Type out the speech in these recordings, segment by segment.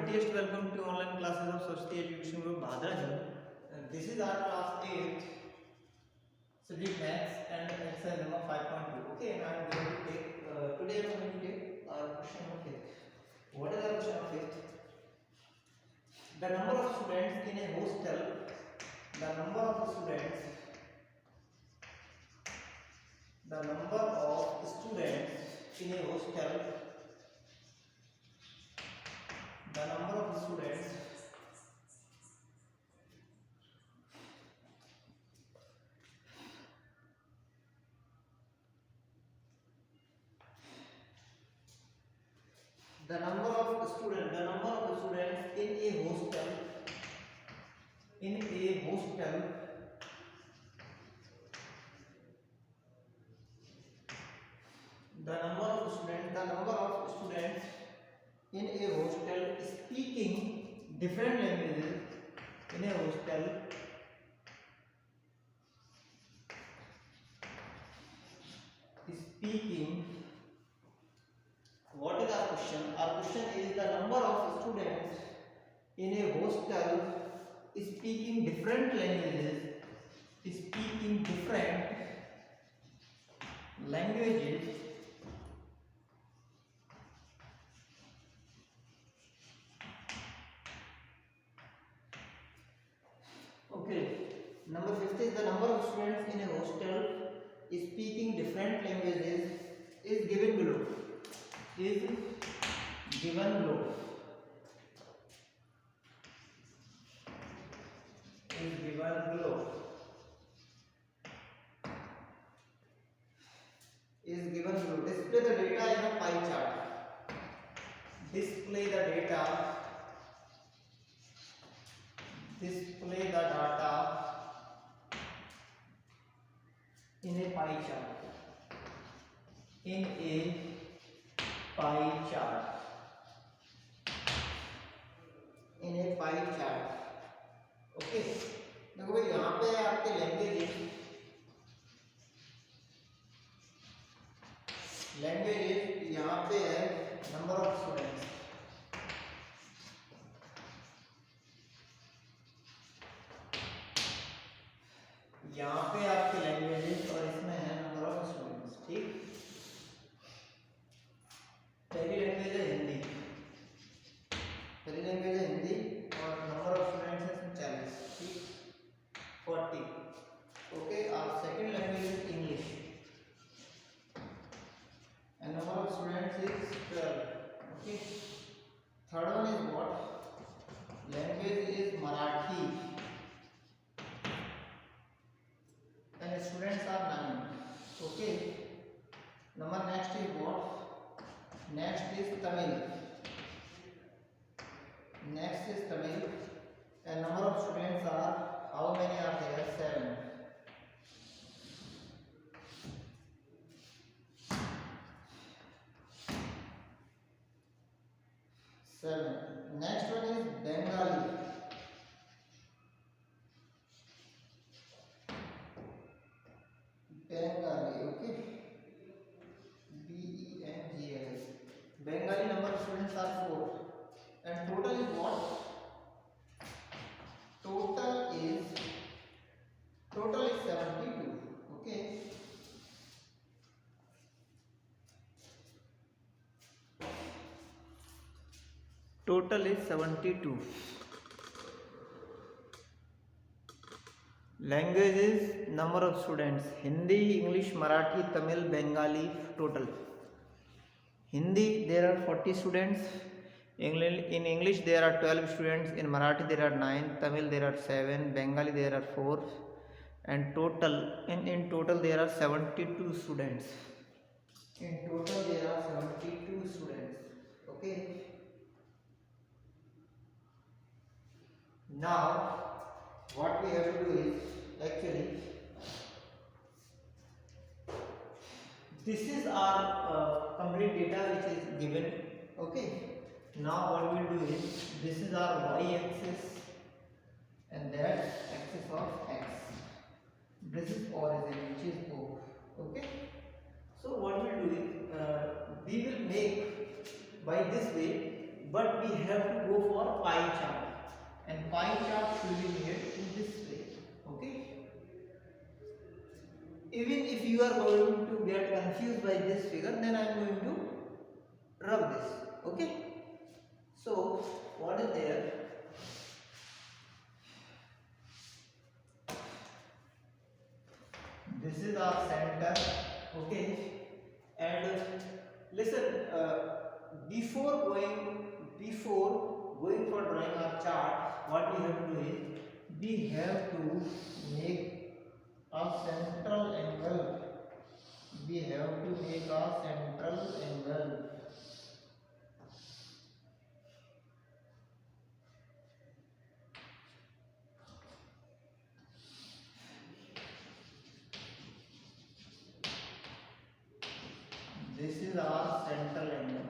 heartiest welcome to online classes of Saraswati Education Group Bhadrajan. This is our class 8 subject maths and exercise number 5.2. Okay, and I am going to take today I am going to take our question number 5th. What is our question number 5th? The number of students in a hostel. The number of students. The number of students in a hostel. The number of students the number of students in a hostel the number of students in a hostel speaking different languages in a hostel speaking. What is our question? Our question is the number of students in a hostel speaking different languages Okay. Number 50 is the number of students in a hostel speaking different languages is given below. Is given below. Is given below. Is given below. Display the data in a pie chart. Display the data. Display the data in a pie chart. In a pie chart. In a pie chart. Okay देखो भाई यहाँ पे आपके language यहाँ पे है number of students यहाँ पे आपके लैंग्वेज और इसमें है नंबर ऑफ स्टूडेंट्स. ठीक, पहली लैंग्वेज है हिंदी और नंबर ऑफ स्टूडेंट्स है 40. ठीक, 40. ओके, और second language is English and number of students is 12. Okay, third one is what? Language is Marathi and students are 9. Okay, number next is what? Next is Tamil and number of students are, how many are there? 7. Next one is Bengali. Okay, Bengali. Bengali number of students are 4 and total is what? Total is 72. Okay, total is 72. Language is number of students Hindi, English, Marathi, Tamil, Bengali. Total Hindi there are 40 students. In English there are 12 students. In Marathi there are 9. Tamil there are 7. Bengali there are 4. And total in total there are 72 students. In total there are 72 students. Okay. Now what we have to do is, actually this is our complete data which is given. Okay, now what we will do is, this is our y axis and that axis of x. This is origin which is O. Okay, so what we will do is, we will make by this way but we have to go for pie chart, and pie chart should be made in this way. Okay, even if you are going to get confused by this figure, then I am going to rub this. Okay, so what is there? This is our center. Okay, and listen, before going for drawing our chart, what we have to do is we have to make a central angle. We have to make a central angle. This is our central angle.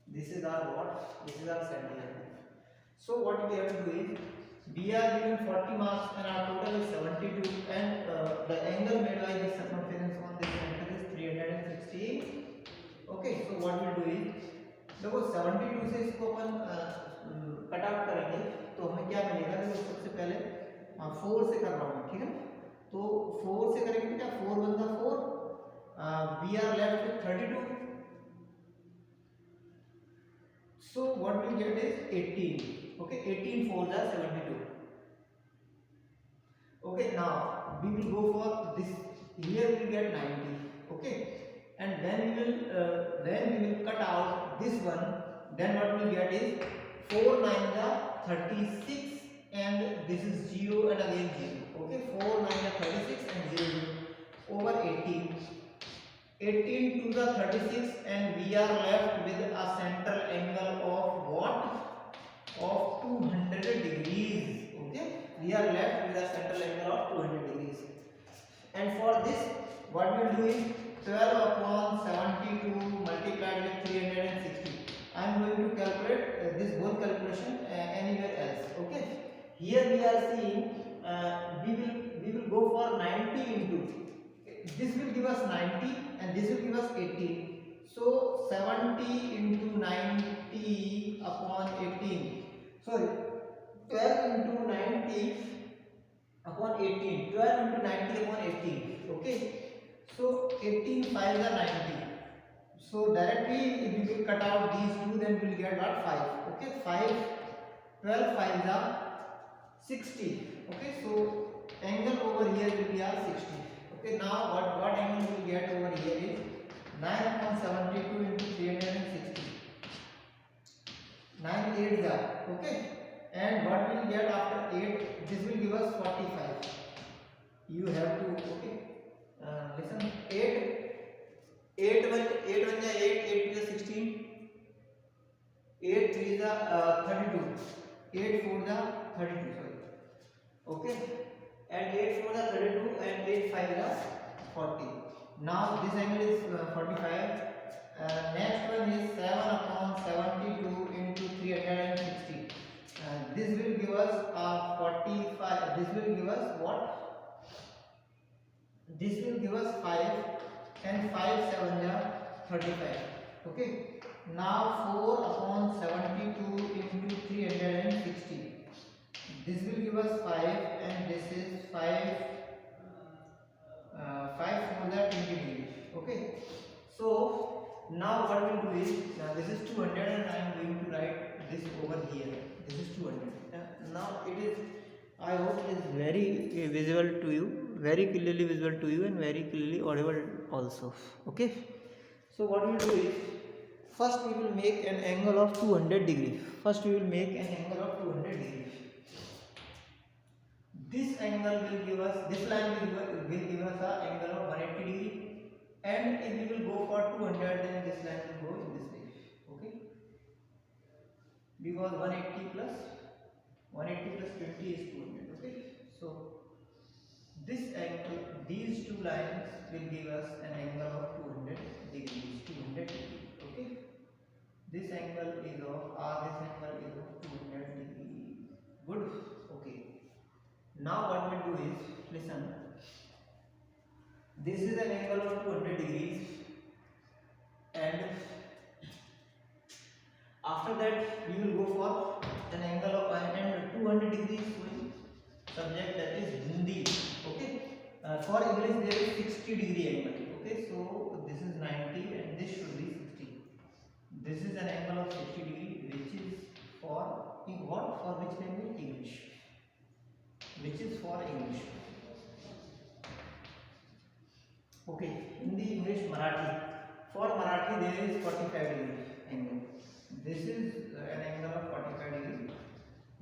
This is our what? This is our central angle. So what we have to do is, we are given 40 marks and our total is 72, and the angle made by this circumference on this center is 360. Okay, so what we'll do is, देखो 72 से इसको अपन cut out करेंगे तो हमें क्या मिलेगा? देखो सबसे पहले 4 से कर रहा हूँ, ठीक है? तो 4 से करेंगे क्या? 4 1 जा 4, we are left with 32. So what we get is 18. Okay, 18 4 is 72. Okay, now we will go for this. Here we will get 90. Okay, and when we will cut out this one, then what we will get is 4 9 is 36, and this is 0 and again 0. Okay, 4 9 is 36 and 0 over 18. 18 to the 36, and we are left with a central angle of what? Of 200 degrees. Okay, we are left with a central angle of 200 degrees. And for this, what we will do is 12 upon 72 multiplied with 360. I am going to calculate this both calculation anywhere else. Okay, here we are seeing we will go for 90 into. This will give us 90 and this will give us 18. So 70 into 90 upon 18. Sorry, 12 into 90 upon 18. 12 into 90 upon 18. Okay. So 18 5 is 90. So directly if we will cut out these two, then we will get what? 5. Okay. 5. 12 5 is 60. Okay. So angle over here will be 60. Okay, now what angle we will get over here is 9 upon 72 into 360. 9 8 is okay, and what we will get after 8? This will give us 45. You have to listen. 8 1 is 8 is 16. 8 3 is 32. 8 4 is 32. Sorry. Okay. And 8 4 is 32 and 8 5 is 40. Now this angle is 45. Next one is 7 upon 72 into 360. This will give us 45. This will give us what? This will give us 5, and 5 7 is 35. Okay. Now 4 upon 72 into 360. This will give us 5, and this is 5 for the 20 degrees. Okay. So now what we will do is, this is 200 and I am going to write this over here. This is 200. Now it is, I hope it is very visible to you, very clearly visible to you, and very clearly audible also. Okay. So what we will do is, first we will make an angle of 200 degrees. First we will make an angle of 200 degrees. This angle will give us, this line will give us an angle of 180 degree, and if we will go for 200, then this line will go in this way. Okay, because 180 plus 20 is 200. Okay, so this angle, these two lines will give us an angle of 200 degrees. 200 degrees. Okay, this angle is of this angle is of 200 degrees. Good. Okay. Now what we'll do is, listen, this is an angle of 200 degrees, and after that we will go for an angle of and 200 degrees subject, that is Hindi. Okay, for English there is 60-degree angle. Okay, so this is 90 and this should be 60. This is an angle of 60 degree which is for what, for which language? English, which is for English. Okay, Hindi, English, Marathi. For Marathi there is 45-degree angle. This is an angle of 45 degree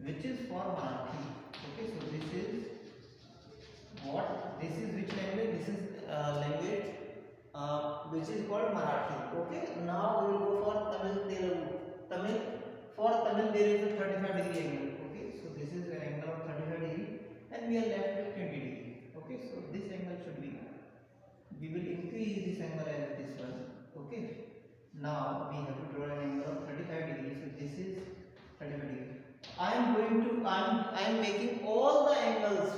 which is for Marathi. Okay, so this is what, this is which language? This is language which is called Marathi. Okay, now we will go for Tamil, Telugu. Tamil, for Tamil there is a 35-degree angle. Okay, so this is an angle of 35 degree and we are left with 20 degree. Okay, so this angle should be, we will increase this angle as this one. Okay, now we have to draw an angle of 35 degrees. So this is 35 degree. I am making all the angles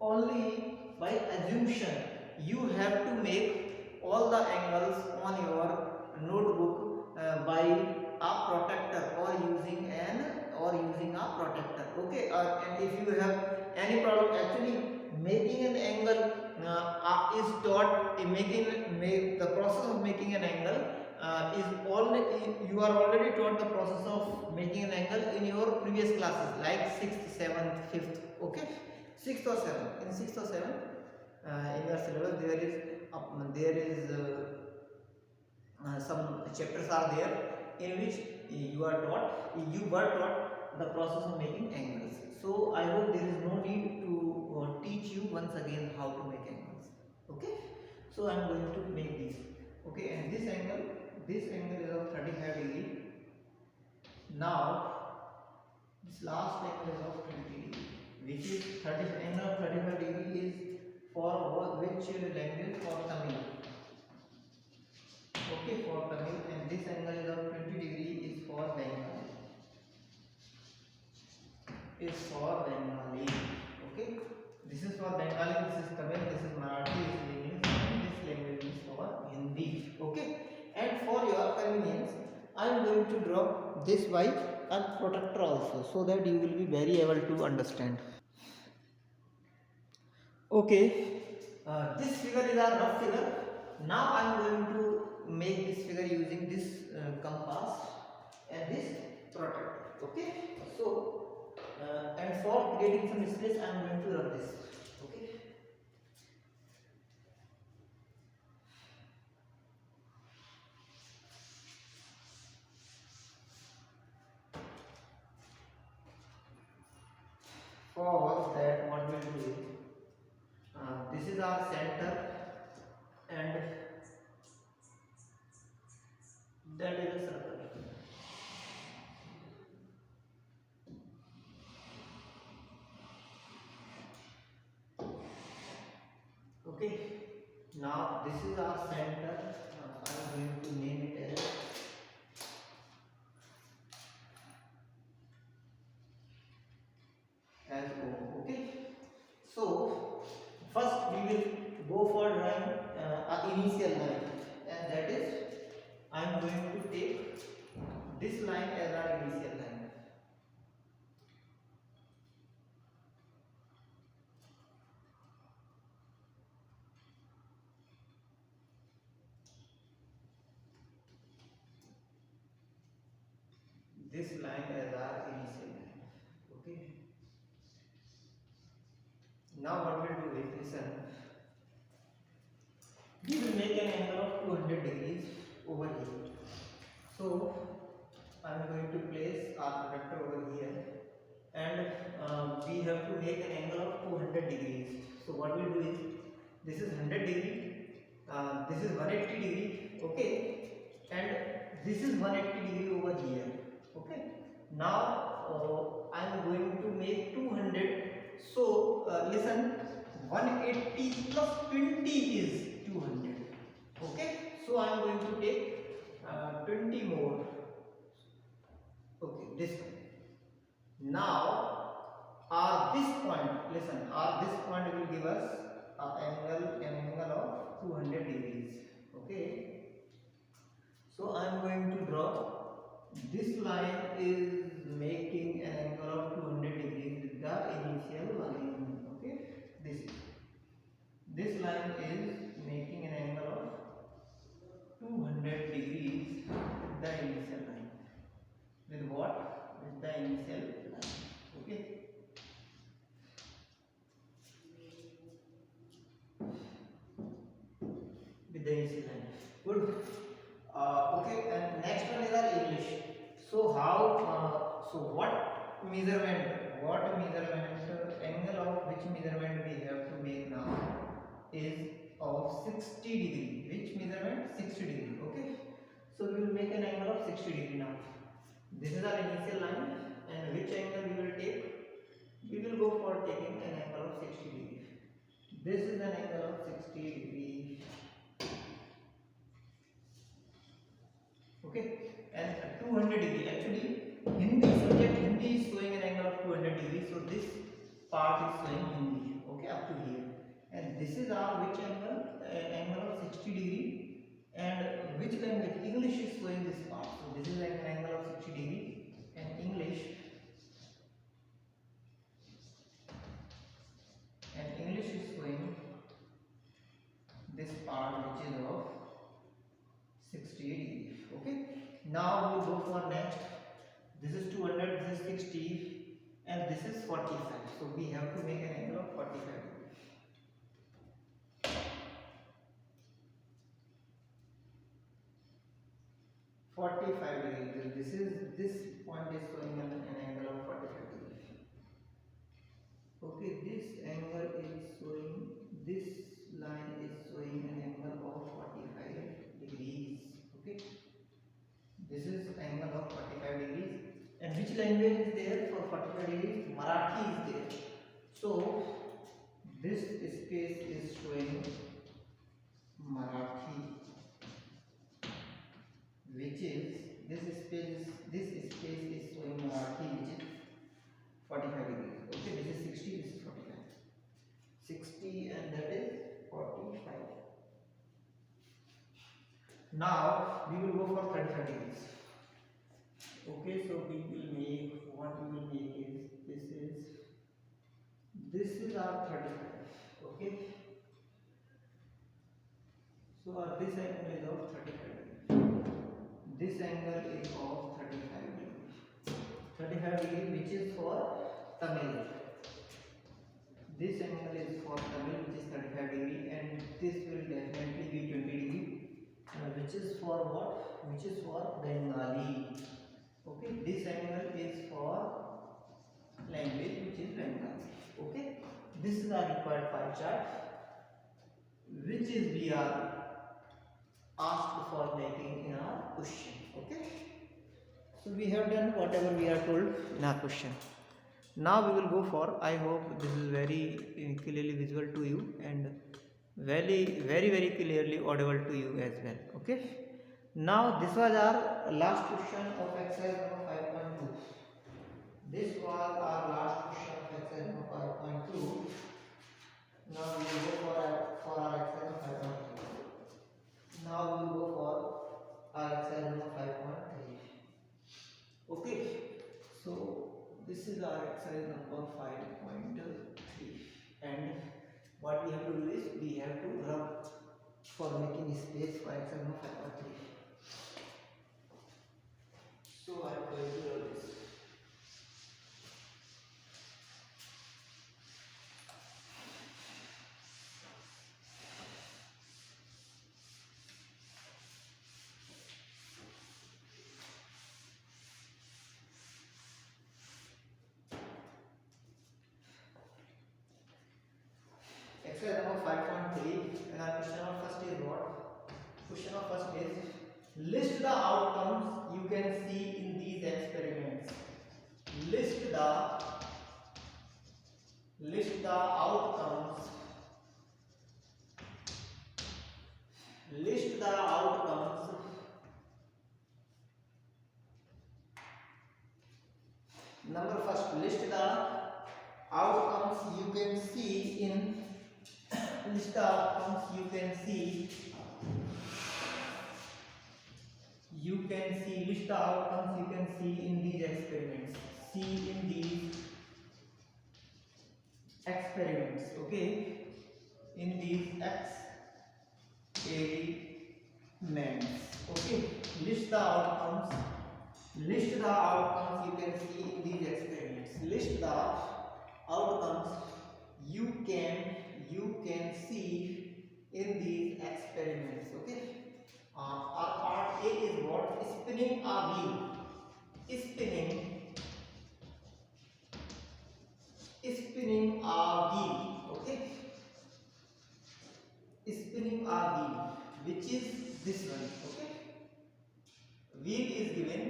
only by assumption. You have to make all the angles on your notebook by a protractor or using a protractor. Okay, and if you have any problem, actually making an angle is taught, the process of making an angle is already, you are already taught the process of making an angle in your previous classes like 6th, 7th, 5th. Okay, 6th or 7th, in 6th or 7th in your syllabus there is some chapters are there in which you were taught the process of making angles. So I hope there is no need to teach you once again how to make angles. Okay, so I am going to make this. Okay, and this angle is of 35 degree. Now this last angle is of 20 degree, which is 35 degree is for which language? For Tamil. Okay, for Tamil, and this angle is of 20 degree is for Bengali. Okay, this is for Bengali, this is Tamil, this is Marathi, this is English, and this language is for Hindi. Okay, and for your convenience I am going to draw this by a protractor also, so that you will be very able to understand. Okay, this figure is a rough figure. Now I am going to make this figure using this compass and this protractor. Okay, so and for creating some space I am going to rub this. Okay, for that what we will do is this is our center and that is a circle. Okay, now this is our center. I am going to name it as O. Okay, so first we will go for drawing an initial line, and that is I am going to take this line as our initial line. This line as our initial line. Okay, now what we will do is, listen, we will make an angle of 200 degrees over here. So I am going to place our protractor over here, and we have to make an angle of 200 degrees. So what we will do is, this is 100 degree, this is 180 degree. Okay, and this is 180 degree over here. Okay, now I am going to make 200. So listen, 180 plus 20 is 200. Okay, so I am going to take 20 more. Okay, this one. Now this point, listen, this point will give us an angle of 200 degrees. Okay, one is making an angle of 200 degrees with the initial line. With what? With the initial line. Okay. With the initial line. Good. Okay. And next one is our English. So how? So what measurement? What measurement? Angle of which measurement we have to make now is of 60 degree. Which measurement? 60 degree. Okay. So we will make an angle of 60 degree now. This is our initial line, and which angle we will take? We will go for taking an angle of 60 degree. This is an angle of 60 degree. Okay, and 200 degree. Actually, Hindi subject Hindi is showing an angle of 200 degree. So this part is showing Hindi. Okay, up to here. And this is our which angle? Angle of 60 degree. And which language? English is showing this part. So this is like an angle of 60 degree. And English is showing this part which is of 60 degree. Okay. Now we go for next. This is 200. This is 60, and this is 45. So we have to make an angle of 45 degree. 45 degree. This point is showing an angle of 45 degree. Okay, this angle is showing, this line is showing an angle of 45 degrees. Okay, this is angle of 45 degrees. And which language is there for 45 degrees? Marathi is there. So this space is showing Marathi, which is this space is showing Marathi, which is 45 degrees. Okay, this is 60, this is 45. 60 and that is 45. Now we will go for 35 degrees. Okay, so we will make, what we will make is this is our 35. Okay, so this angle is of 35 degree. This angle is of 35 degree. 35 degree, which is for Tamil. This angle is for Tamil, which is 35 degree, and this will definitely be 20 degree, which is for what? Which is for Bengali. Okay, this angle is for language which is Bengali. Okay, this is our required pie chart, which is we are asked for making in our question. Okay, so we have done whatever we are told in our question. Now we will go for, I hope this is very clearly visible to you and very clearly audible to you as well. Okay, now this was our last question of exercise number 5.2. This was our last question of exercise number 5.2. Now we will go for our exercise number 5.3. Now we will go for our exercise number 5.3. Okay, so this is our exercise number 5.3, and what we have to do is we have to rub for making space for exercise number 5.3. So I am going to rub this. Exercise number 5.3, and our question of first is what? Question of first is list the outcomes you can see in these experiments. List the outcomes. List the outcomes number first. List the outcomes you can see in. List the outcomes you can see. List the outcomes you can see in these experiments. See in these experiments. Okay. in these experiments. Okay, list the outcomes. List the outcomes you can see in these experiments. List the outcomes you can see in these experiments. Okay. Our part A is what? Spinning a wheel. Spinning a wheel. Okay. Spinning a wheel, which is this one. Okay. Wheel is given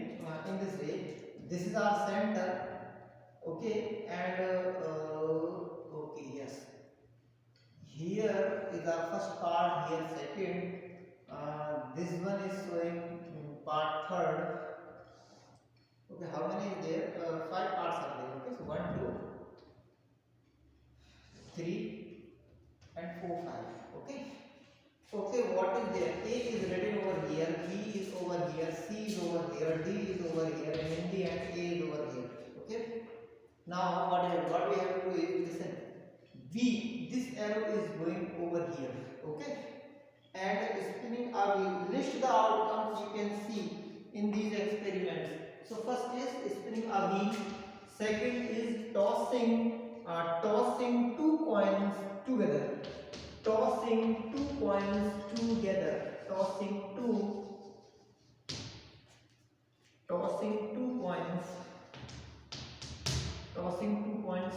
in this way. This is our center. Okay, and okay, yes. Here is our first part. Here second. This one is showing part third. Okay, how many is there? Five parts are there. Okay, so 1, 2, 3, and 4, 5. Okay. Okay, what is there? A is written over here, B is over here, C is over here, D is over here, and in the end A is over here. Okay. Now what we have to do is listen. B, this arrow is going over here. Okay. And spinning a wheel. List the outcomes you can see in these experiments. So first is spinning a wheel. Second is tossing two coins together. Tossing two coins together. Tossing two coins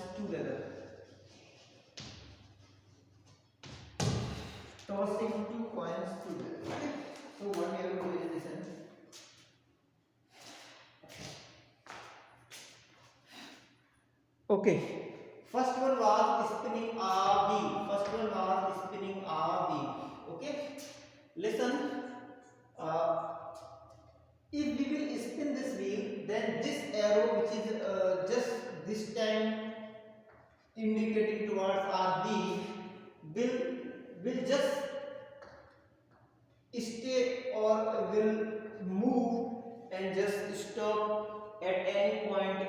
together. Tossing two coins together. Okay. So what we have to do is listen. Okay. First one was spinning a wheel. Okay. Listen. If we will spin this wheel, then this arrow, which is just this time indicating towards our B, will just stay or will move and just stop at any point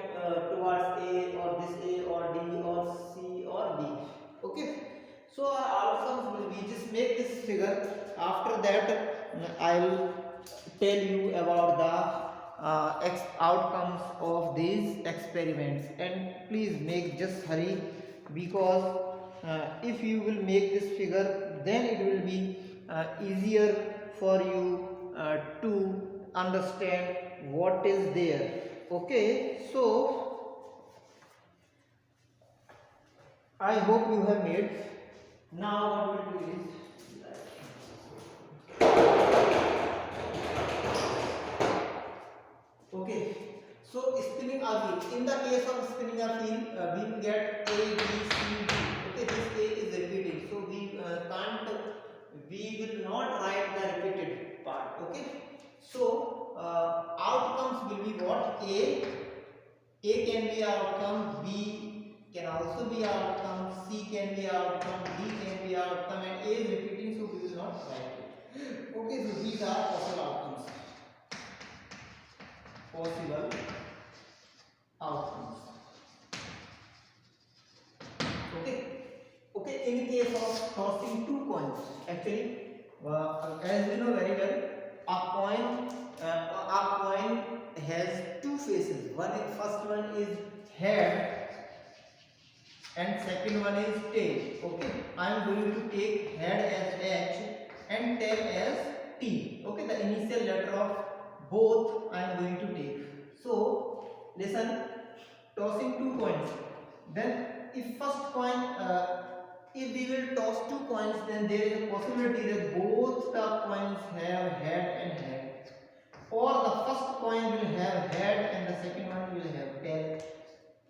towards A or this A or D or C or D. Okay. So our outcomes will be, just make this figure. After that, I'll tell you about the outcomes of these experiments, and please make just hurry, because if you will make this figure, then it will be easier for you to understand what is there. Okay, so I hope you have made. Now what we'll do is, okay, so spinning a wheel. In the case of spinning a wheel, we will get A, B, C, D. Okay, this A is repeating, so we will not write the repeated part. Okay, so outcomes will be what? A can be outcome, B can also be outcome, C can be outcome, D can be outcome, and A is repeating, so we will not write it. Okay, so these are possible outcomes. Okay, in case of tossing two coins, actually, as we know very well, a coin has two faces. First one is head and second one is tail. Okay, I am going to take head as H and tail as T. Okay, the initial letter of both I am going to take. So listen, tossing two coins. Then if first coin, if we will toss two coins, then there is a possibility that both the coins have head and head, or the first coin will have head and the second one will have tail.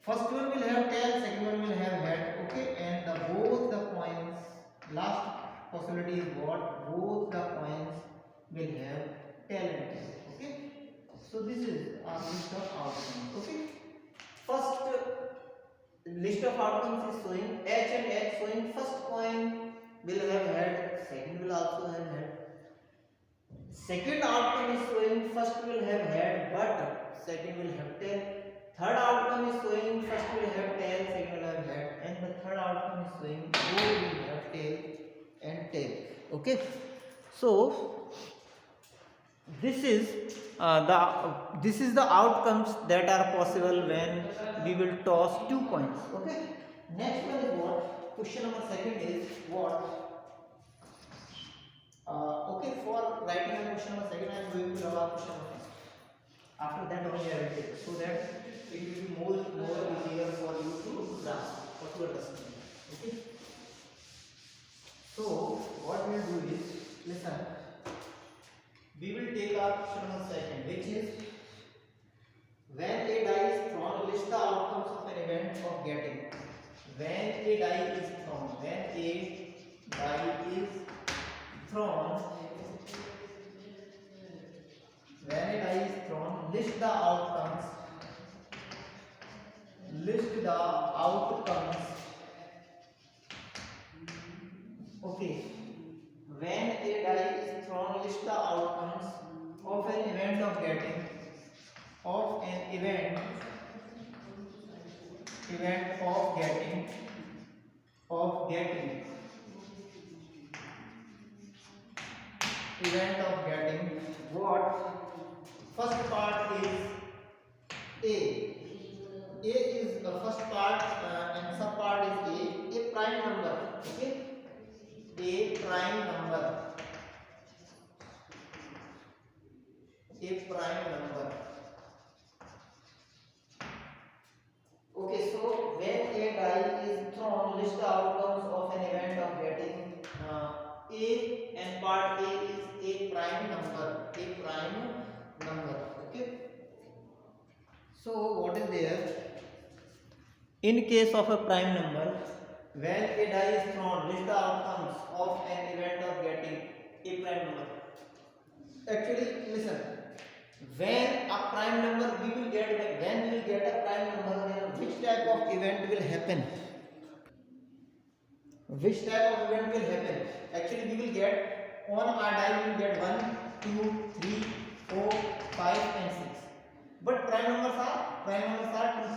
First one will have tail, second one will have head. Okay, and both the coins, last possibility is what? Both the coins will have tail and tail. Okay, so this is our list of outcomes. Okay, first list of outcomes is showing H and H, showing first coin will have head, second will also have head. Second outcome is showing first will have head but second will have tail. third outcome is showing first will have tail, second will have head, and the third outcome is showing both will have tail and tail. Okay, so this is the outcomes that are possible when we will toss 2 coins. Okay, next one is what question number second is what. Okay, for writing a question number second, I am going to draw a question number first. After that, only I will take, so that it will be more easier for you to grasp or to understand. Okay. So what we will do is listen. We will take our question number second, which is when a die is thrown, list the outcomes of an event of getting. When a die is thrown, when a die is thrown, when a die is thrown, list the outcomes. List the outcomes. Okay. When a die is thrown, list the outcomes of an event of getting. Of an event of getting. Event of getting what? First part is A. A is the first part and sub part is A prime number. Okay, A prime number. A prime number. Okay, so when a die is thrown, list the outcomes of an event of getting A, and part A is a prime number. A prime number. Okay. So what is there? In case of a prime number, when a die is thrown, list the outcomes of an event of getting a prime number. Actually, listen. When a prime number when we will get a prime number, then which type of event will happen? Which type of event will happen? Actually, we will get on our die we will get 1, 2, 3, 4, 5, and 6. But prime numbers are 2,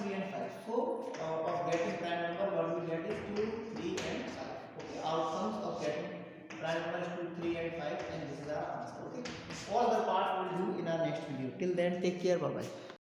3, and 5. So of getting prime number, what we get is 2, 3, and 5. Okay, outcomes of getting prime numbers 2, 3, and 5, and this is our answer. Okay, all the parts we will do in our next video. Till then, take care. Bye bye.